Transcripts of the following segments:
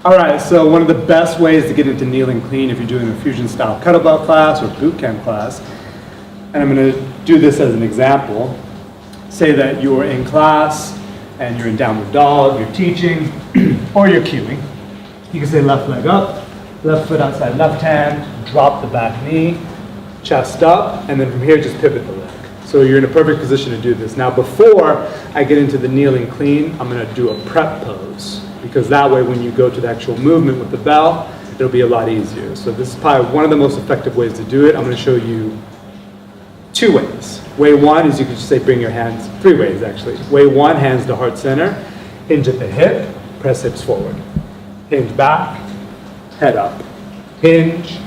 All right, so one of the best ways to get into kneeling clean if you're doing a fusion style kettlebell class or boot camp class, and I'm going to do this as an example. Say that you're in class and you're in downward dog, you're teaching, or you're cueing. You can say left leg up, left foot outside left hand, drop the back knee, chest up, and then from here just pivot the leg. So you're in a perfect position to do this. Now before I get into the kneeling clean, I'm going to do a prep pose, because that way when you go to the actual movement with the bell, it'll be a lot easier. So this is probably one of the most effective ways to do it. I'm going to show you 2 ways. Way 1 is you can just say bring your hands, 3 ways actually. Way 1, hands to heart center, hinge at the hip, press hips forward. Hinge back, head up. Hinge,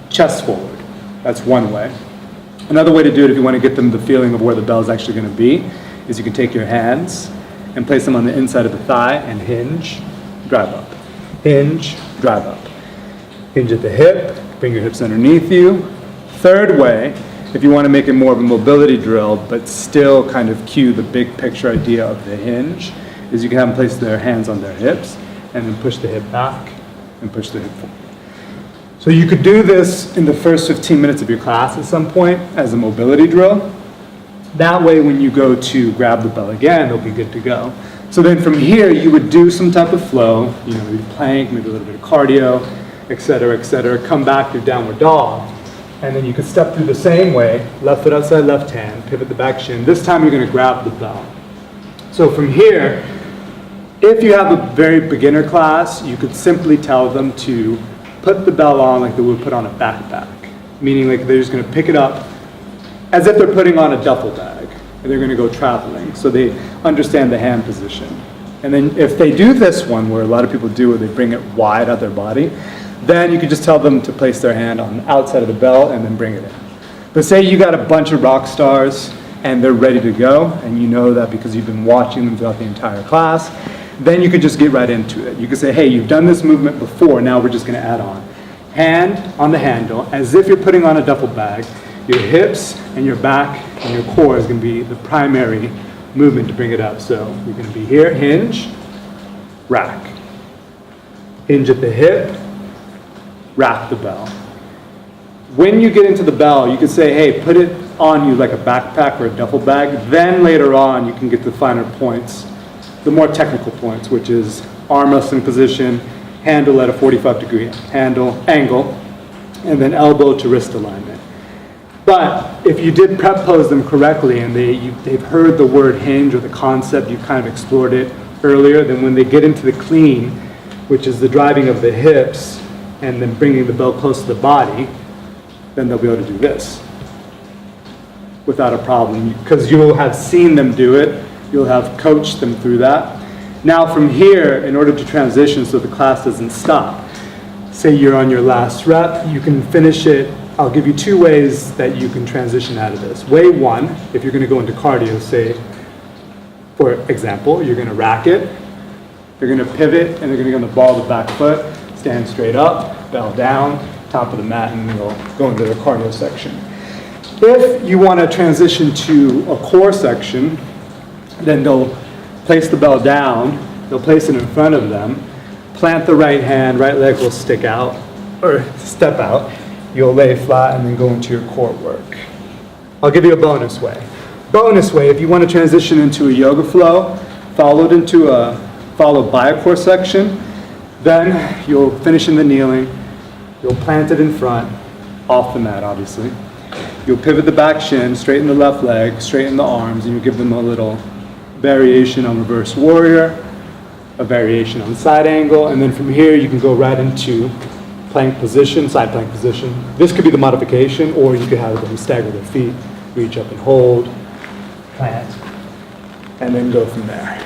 chest forward. That's one way. Another way to do it if you want to get them the feeling of where the bell is actually going to be is you can take your hands and place them on the inside of the thigh and hinge, drive up. Hinge, drive up. Hinge at the hip, bring your hips underneath you. Third way, if you want to make it more of a mobility drill but still kind of cue the big picture idea of the hinge, is you can have them place their hands on their hips and then push the hip back and push the hip forward. So you could do this in the first 15 minutes of your class at some point as a mobility drill. That way when you go to grab the bell again, they'll be good to go. So then from here, you would do some type of flow, maybe plank, maybe a little bit of cardio, et cetera, come back to downward dog. And then you could step through the same way, left foot outside left hand, pivot the back shin. This time you're gonna grab the bell. So from here, if you have a very beginner class, you could simply tell them to put the bell on like they would put on a backpack, meaning like they're just going to pick it up as if they're putting on a duffel bag and they're going to go traveling, so they understand the hand position. And then if they do this one, where a lot of people do, where they bring it wide out their body, then you could just tell them to place their hand on the outside of the bell and then bring it in. But say you got a bunch of rock stars and they're ready to go, and you know that because you've been watching them throughout the entire class, then you could just get right into it. You could say, hey, you've done this movement before, now we're just going to add on. Hand on the handle, as if you're putting on a duffel bag. Your hips and your back and your core is going to be the primary movement to bring it up. So you're going to be here, hinge, rack. Hinge at the hip, rack the bell. When you get into the bell, you could say, hey, put it on you like a backpack or a duffel bag. Then later on, you can get the finer points, the more technical points, which is arm wrestling position, handle at a 45-degree angle, and then elbow to wrist alignment. But if you did prep pose them correctly and they've heard the word hinge or the concept, you kind of explored it earlier, then when they get into the clean, which is the driving of the hips and then bringing the bell close to the body, then they'll be able to do this without a problem, because you'll have seen them do it. You'll have coached them through that. Now from here, in order to transition so the class doesn't stop, say you're on your last rep, you can finish it. I'll give you 2 ways that you can transition out of this. Way 1, if you're gonna go into cardio, say, for example, you're gonna rack it, you're gonna pivot, and you're gonna go on the ball of the back foot, stand straight up, bell down, top of the mat, and we'll go into the cardio section. If you wanna transition to a core section, then they'll place the bell down, they'll place it in front of them, plant the right hand, right leg will stick out, or step out, you'll lay flat and then go into your core work. I'll give you a bonus way. Bonus way, if you want to transition into a yoga flow, followed by a core section, then you'll finish in the kneeling, you'll plant it in front, off the mat obviously. You'll pivot the back shin, straighten the left leg, straighten the arms, and you give them a little variation on reverse warrior, a variation on side angle, and then from here you can go right into plank position, side plank position. This could be the modification, or you could have them stagger their feet, reach up and hold, plant, and then go from there.